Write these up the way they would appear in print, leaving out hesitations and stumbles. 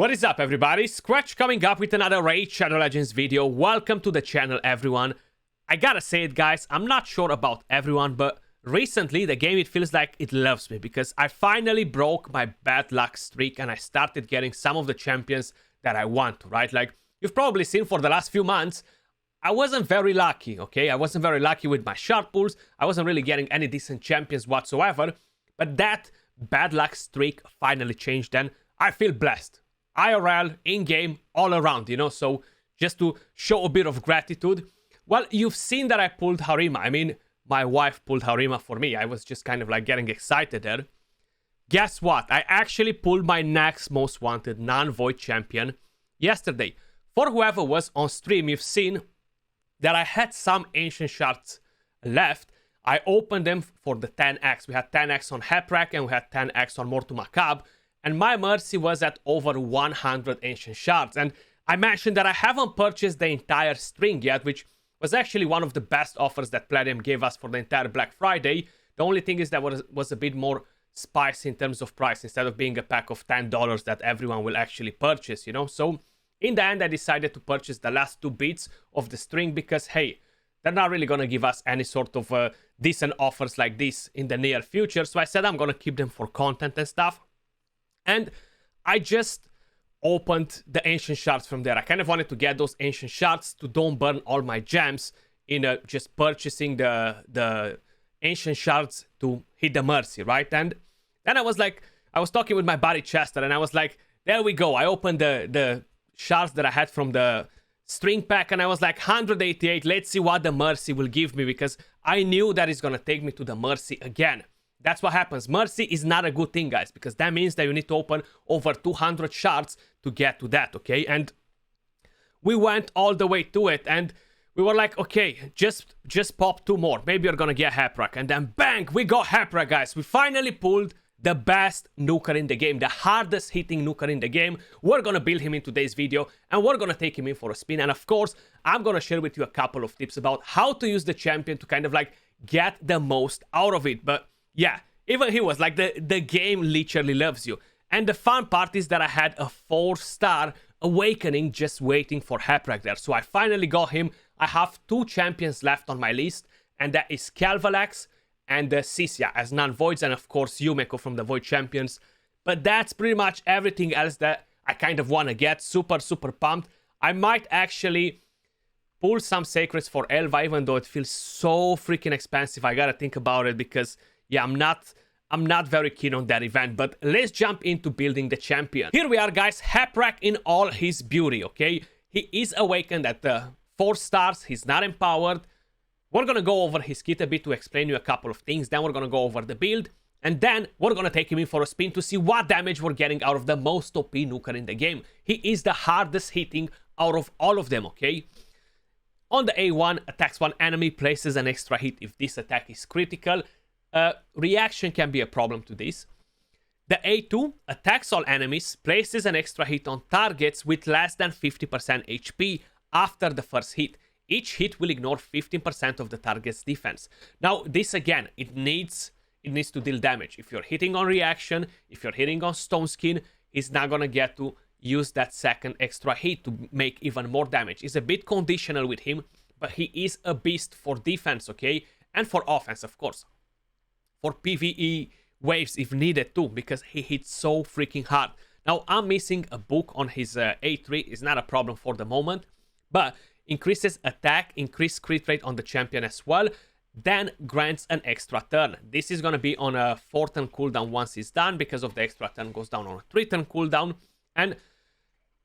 What is up, everybody? Skratch coming up with another Raid Shadow Legends video. Welcome to the channel, everyone. I gotta say it, guys, I'm not sure about everyone, but recently the game, it feels like it loves me because I finally broke my bad luck streak and I started getting some of the champions that I want to, right? Like, you've probably seen for the last few months, I wasn't very lucky, okay? I wasn't very lucky with my shard pulls. I wasn't really getting any decent champions whatsoever, but that bad luck streak finally changed and I feel blessed. IRL, in-game, all around, you know, so just to show a bit of gratitude. Well, you've seen that I pulled Harima. I mean, my wife pulled Harima for me. I was just kind of like getting excited there. Guess what? I actually pulled my next most wanted non-void champion yesterday. For whoever was on stream, you've seen that I had some ancient shards left. I opened them for the 10x. We had 10x on Hephraak and we had 10x on Mortu Macab. And my mercy was at over 100 ancient shards. And I mentioned that I haven't purchased the entire string yet, which was actually one of the best offers that Palladium gave us for the entire Black Friday. The only thing is that was a bit more spicy in terms of price, instead of being a pack of $10 that everyone will actually purchase, you know. So in the end, I decided to purchase the last 2 bits of the string because, hey, they're not really going to give us any sort of decent offers like this in the near future. So I said I'm going to keep them for content and stuff. And I just opened the ancient shards from there. I kind of wanted to get those ancient shards to don't burn all my gems in just purchasing the ancient shards to hit the mercy, right? And then I was talking with my buddy Chester, and I was like, there we go. I opened the shards that I had from the string pack, and I was like, 188. Let's see what the mercy will give me, because I knew that it's gonna take me to the mercy again. That's what happens. Mercy is not a good thing, guys, because that means that you need to open over 200 shards to get to that, okay? And we went all the way to it, and we were like, okay, just pop 2 more. Maybe you're gonna get Hephraak. And then bang, we got Hephraak, guys. We finally pulled the best nuker in the game, the hardest hitting nuker in the game. We're gonna build him in today's video, and we're gonna take him in for a spin. And of course, I'm gonna share with you a couple of tips about how to use the champion to kind of like get the most out of it. But yeah, even he was like, the game literally loves you. And the fun part is that I had a 4-star awakening just waiting for Hephraak there. So I finally got him. I have 2 champions left on my list, and that is Calvalax and Sisia as non-voids, and of course Yumeko from the Void Champions. But that's pretty much everything else that I kind of want to get. Super pumped. I might actually pull some Sacreds for Elva, even though it feels so freaking expensive. I gotta think about it because, yeah, I'm not very keen on that event, but let's jump into building the champion. Here we are, guys. Hephraak in all his beauty, okay? He is awakened at 4 stars. He's not empowered. We're gonna go over his kit a bit to explain you a couple of things. Then we're gonna go over the build, and then we're gonna take him in for a spin to see what damage we're getting out of the most OP nuker in the game. He is the hardest hitting out of all of them, okay? On the A1, attacks one enemy, places an extra hit if this attack is critical. Reaction can be a problem to this. The A2 attacks all enemies, places an extra hit on targets with less than 50% HP after the first hit. Each hit will ignore 15% of the target's defense. Now, this again, it needs to deal damage. If you're hitting on reaction, if you're hitting on stone skin, he's not gonna get to use that second extra hit to make even more damage. It's a bit conditional with him, but he is a beast for defense, okay? And for offense, of course. For PvE waves if needed too, because he hits so freaking hard. Now, I'm missing a book on his A3. It's not a problem for the moment, but increases attack, increase crit rate on the champion as well, then grants an extra turn. This is going to be on a 4-turn cooldown once it's done, because of the extra turn goes down on a 3-turn cooldown. And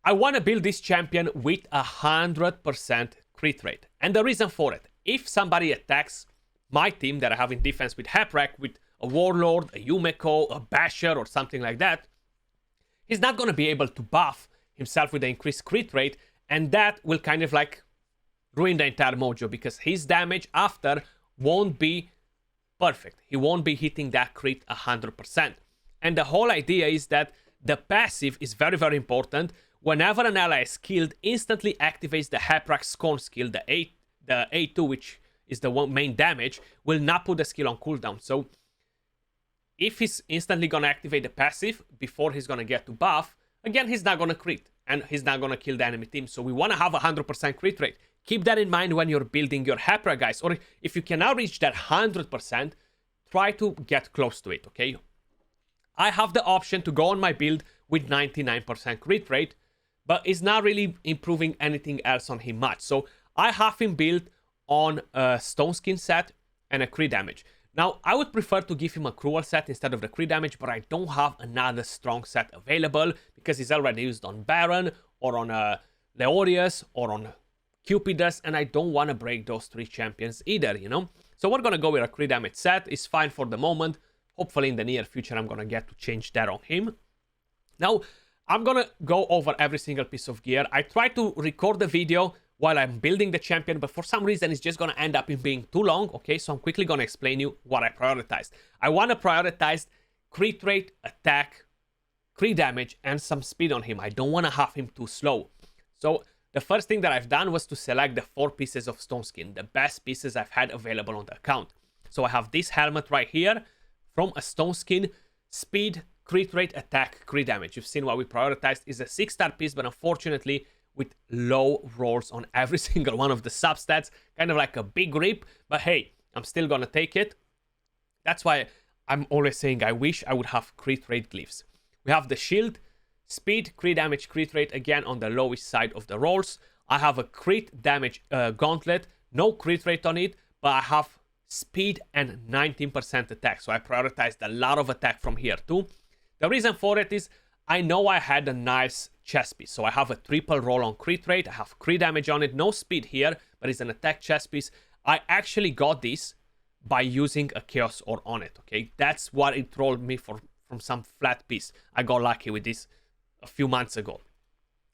I want to build this champion with 100% crit rate. And the reason for it, if somebody attacks my team that I have in defense with Hephraak, with a Warlord, a Yumeko, a Basher, or something like that, he's not going to be able to buff himself with the increased crit rate, and that will kind of like ruin the entire mojo, because his damage after won't be perfect. He won't be hitting that crit 100%. And the whole idea is that the passive is very, very important. Whenever an ally is killed, instantly activates the Hephraak Scorn skill, the A2, which is the main damage, will not put the skill on cooldown. So if he's instantly gonna activate the passive before he's gonna get to buff, again, he's not gonna crit, and he's not gonna kill the enemy team. So we wanna have a 100% crit rate. Keep that in mind when you're building your Hephraak, guys. Or if you cannot reach that 100%, try to get close to it, okay? I have the option to go on my build with 99% crit rate, but it's not really improving anything else on him much. So I have him built on a stone skin set and a crit damage. Now, I would prefer to give him a cruel set instead of the crit damage, but I don't have another strong set available because he's already used on Baron or on Leorius or on Cupidus, and I don't want to break those 3 champions either, you know? So we're going to go with a crit damage set. It's fine for the moment. Hopefully in the near future, I'm going to get to change that on him. Now, I'm going to go over every single piece of gear. I tried to record the video while I'm building the champion, but for some reason, it's just going to end up in being too long, okay? So I'm quickly going to explain you what I prioritized. I want to prioritize crit rate, attack, crit damage, and some speed on him. I don't want to have him too slow. So the first thing that I've done was to select the 4 pieces of stone skin, the best pieces I've had available on the account. So I have this helmet right here from a stone skin, speed, crit rate, attack, crit damage. You've seen what we prioritized is a 6-star piece, but unfortunately with low rolls on every single one of the substats, kind of like a big rip, but hey, I'm still gonna take it. That's why I'm always saying I wish I would have crit rate glyphs. We have the shield, speed, crit damage, crit rate, again on the lowest side of the rolls. I have a crit damage gauntlet, no crit rate on it, but I have speed and 19% attack, so I prioritized a lot of attack from here too. The reason for it is I know I had a nice chest piece, so I have a triple roll on crit rate, I have crit damage on it, no speed here, but it's an attack chest piece. I actually got this by using a chaos ore on it, okay? That's what it rolled me from some flat piece. I got lucky with this a few months ago.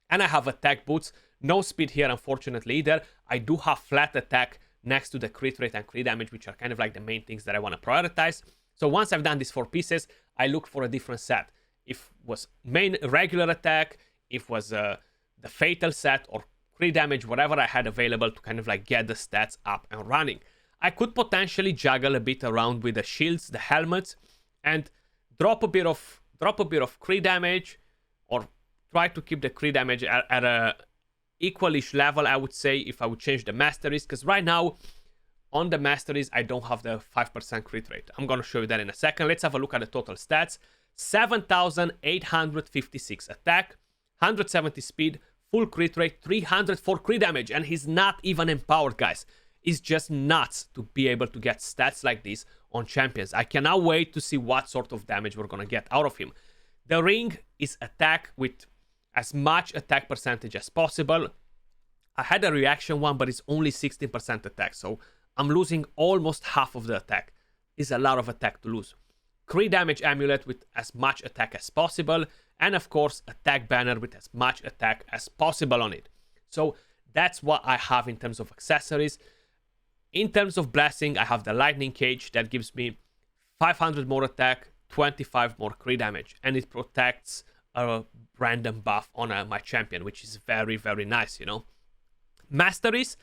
And I have attack boots, no speed here unfortunately either. I do have flat attack next to the crit rate and crit damage, which are kind of like the main things that I want to prioritize. So once I've done these 4 pieces, I look for a different set. If it was main regular attack, if it was the fatal set or crit damage, whatever I had available to kind of like get the stats up and running. I could potentially juggle a bit around with the shields, the helmets, and drop a bit of crit damage, or try to keep the crit damage at a equalish level, I would say, if I would change the masteries, because right now on the masteries I don't have the 5% crit rate. I'm gonna show you that in a second. Let's have a look at the total stats. 7,856 attack, 170 speed, full crit rate, 304 crit damage, and he's not even empowered, guys. It's just nuts to be able to get stats like this on champions. I cannot wait to see what sort of damage we're gonna get out of him. The ring is attack with as much attack percentage as possible. I had a reaction one, but it's only 16% attack, so I'm losing almost half of the attack. It's a lot of attack to lose. Crit damage amulet with as much attack as possible, and of course attack banner with as much attack as possible on it. So that's what I have in terms of accessories. In terms of blessing, I have the lightning cage that gives me 500 more attack, 25 more crit damage, and it protects a random buff on my champion, which is very, very nice, you know. Masteries,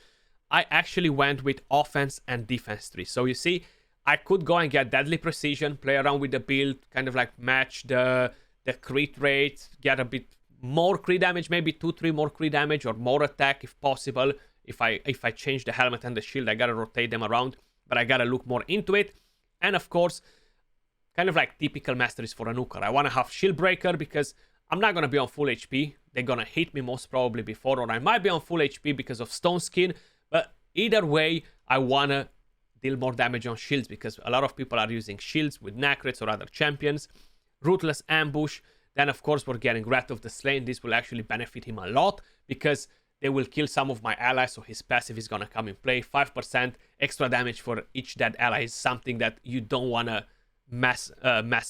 I actually went with offense and defense tree. So you see, I could go and get deadly precision, play around with the build, kind of like match the crit rate, get a bit more crit damage, maybe 2-3 more crit damage or more attack if possible. If I change the helmet and the shield, I gotta rotate them around, but I gotta look more into it. And of course, kind of like typical masteries for a NUKER. I want to have shield breaker because I'm not going to be on full HP. They're going to hit me most probably before, or I might be on full HP because of stone skin. But either way, I want to deal more damage on shields because a lot of people are using shields with Nakrets or other champions. Ruthless ambush. Then of course we're getting Wrath of the Slain. This will actually benefit him a lot because they will kill some of my allies, so his passive is going to come in play. 5% extra damage for each dead ally is something that you don't want to mess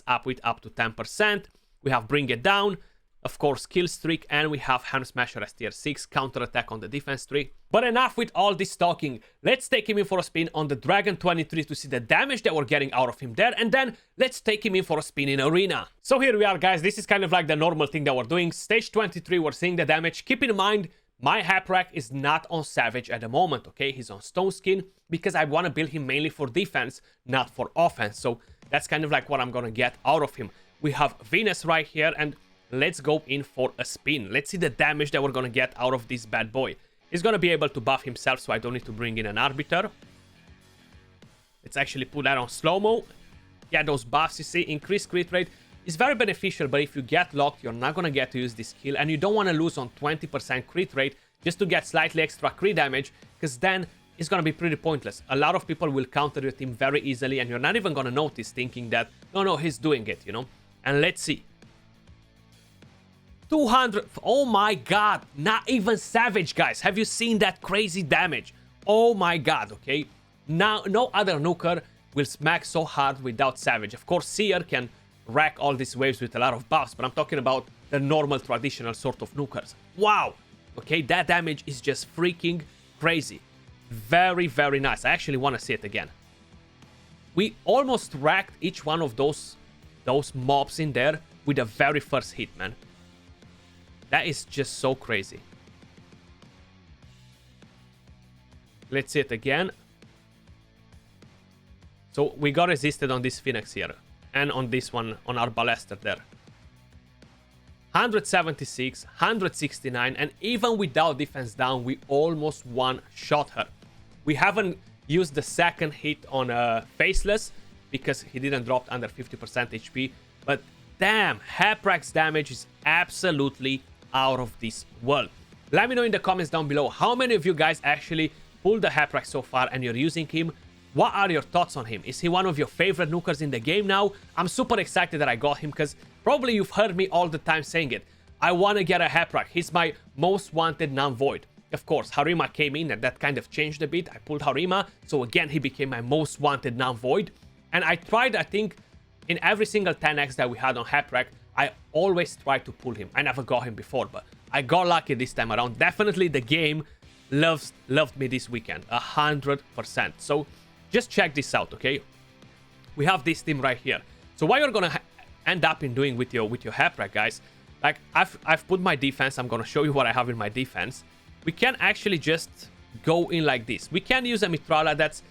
up with, up to 10%. We have Bring It Down, of course Kill Streak, and we have Hand Smasher as tier 6, counter attack on the defense tree. But enough with all this talking, let's take him in for a spin on the Dragon 23 to see the damage that we're getting out of him there, and then let's take him in for a spin in Arena. So here we are, guys. This is kind of like the normal thing that we're doing. Stage 23, we're seeing the damage. Keep in mind, my Hephraak is not on Savage at the moment, okay? He's on Stone Skin because I want to build him mainly for defense, not for offense. So that's kind of like what I'm going to get out of him. We have Venus right here, and let's go in for a spin. Let's see the damage that we're gonna get out of this bad boy. He's gonna be able to buff himself, so I don't need to bring in an arbiter. Let's actually put that on slow-mo. Yeah, those buffs, you see, increased crit rate is very beneficial, but if you get locked, you're not gonna get to use this skill, and you don't want to lose on 20% crit rate just to get slightly extra crit damage, because then it's gonna be pretty pointless. A lot of people will counter your team very easily, and you're not even gonna notice, thinking that, no, he's doing it, you know? And let's see. 200, oh my god, not even Savage, guys. Have you seen that crazy damage? Oh my god, okay? Now, no other nuker will smack so hard without Savage. Of course, Seer can rack all these waves with a lot of buffs, but I'm talking about the normal, traditional sort of nukers. Wow! Okay, that damage is just freaking crazy. Very, very nice. I actually want to see it again. We almost racked each one of those mobs in there with the very first hit, man. That is just so crazy. Let's see it again. So we got resisted on this Phoenix here. And on this one, on our Ballester there. 176, 169, and even without defense down, we almost one-shot her. We haven't used the second hit on Faceless, because he didn't drop under 50% HP. But damn, Hephraak's damage is absolutely out of this world. Let me know in the comments down below how many of you guys actually pulled the Hephraak so far and you're using him. What are your thoughts on him? Is he one of your favorite nukers in the game now? I'm super excited that I got him, because probably you've heard me all the time saying it. I want to get a Hephraak. He's my most wanted non-void. Of course, Harima came in and that kind of changed a bit. I pulled Harima, so again, he became my most wanted non-void. And I tried, I think, in every single 10x that we had on Hephraak, I always tried to pull him. I never got him before, but I got lucky this time around. Definitely the game loved me this weekend, 100%. So just check this out, okay? We have this team right here. So what you're gonna end up in doing with your Hephraak, guys, like I've put my defense. I'm gonna show you what I have in my defense. We can actually just go in like this. We can use a Mitrala. That's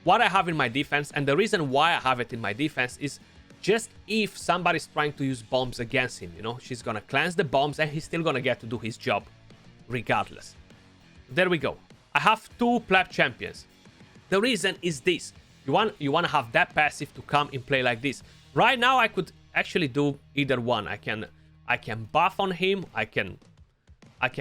what I have in my defense, and the reason why I have it in my defense is just if somebody's trying to use bombs against him, you know, she's gonna cleanse the bombs and he's still gonna get to do his job regardless. There we go. I have two pleb champions. The reason is this. You want to have that passive to come in play like this. Right now I could actually do either one. I can buff on him. I can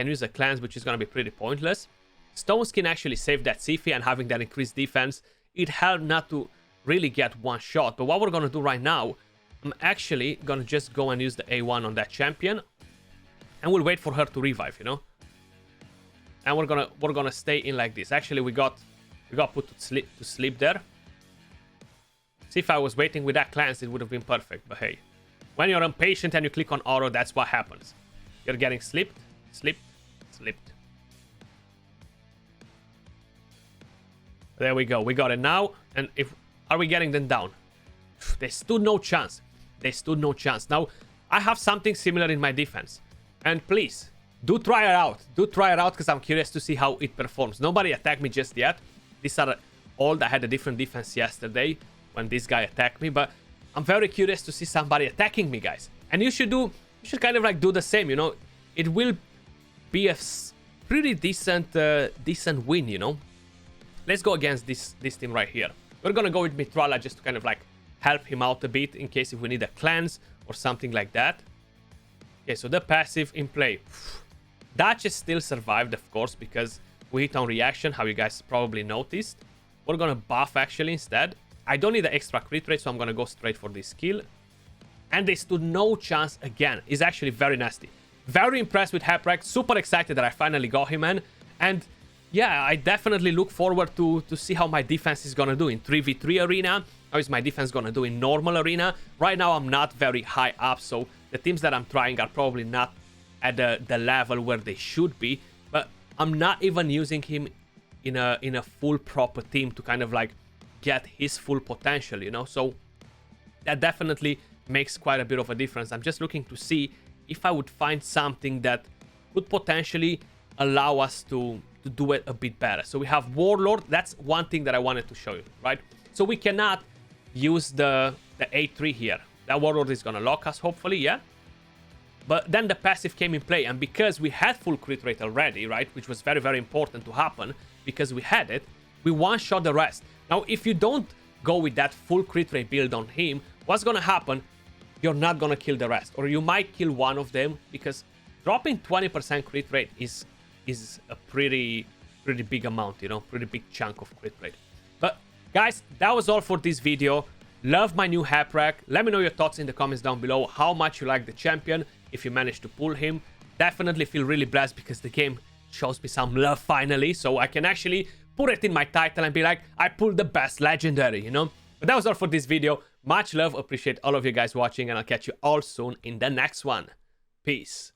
use a cleanse, which is gonna be pretty pointless. Stone Skin actually saved that Sifi, and having that increased defense, it helped not to really get one shot. But what we're gonna do right now, I'm actually gonna just go and use the A1 on that champion, and we'll wait for her to revive, you know. And we're gonna stay in like this. Actually, we got put to sleep there. See, if I was waiting with that cleanse, it would have been perfect. But hey, when you're impatient and you click on auto, that's what happens. You're getting slipped. There we go. We got it now. And are we getting them down? They stood no chance. Now, I have something similar in my defense. And please, do try it out. Because I'm curious to see how it performs. Nobody attacked me just yet. These are all that had a different defense yesterday when this guy attacked me. But I'm very curious to see somebody attacking me, guys. And you should kind of like do the same, you know. It will be a pretty decent win, you know. Let's go against this team right here. We're gonna go with Mitrala just to kind of like help him out a bit in case if we need a cleanse or something like that. Okay, so the passive in play. Duchess still survived, of course, because we hit on reaction, how you guys probably noticed. We're gonna buff actually instead. I don't need the extra crit rate, so I'm gonna go straight for this skill. And they stood no chance again. It's actually very nasty. Very impressed with Hephraak. Super excited that I finally got him, man. And yeah, I definitely look forward to see how my defense is gonna do in 3v3 arena. How is my defense gonna do in normal arena? Right now, I'm not very high up, so the teams that I'm trying are probably not at the level where they should be. But I'm not even using him in a full proper team to kind of like get his full potential, you know? So that definitely makes quite a bit of a difference. I'm just looking to see if I would find something that would potentially allow us to do it a bit better. So we have Warlord. That's one thing that I wanted to show you, right? So we cannot use the A3 here. That Warlord is gonna lock us, hopefully, yeah? But then the passive came in play, and because we had full crit rate already, right, which was very, very important to happen, because we had it, we one-shot the rest. Now, if you don't go with that full crit rate build on him, what's gonna happen? You're not gonna kill the rest, or you might kill one of them, because dropping 20% crit rate is a pretty big amount, you know, pretty big chunk of crit rate. But guys, that was all for this video. Love my new Hephraak. Let me know your thoughts in the comments down below, how much you like the champion, if you managed to pull him. Definitely feel really blessed because the game shows me some love finally, so I can actually put it in my title and be like, I pulled the best legendary, you know? But that was all for this video. Much love, appreciate all of you guys watching, and I'll catch you all soon in the next one. Peace.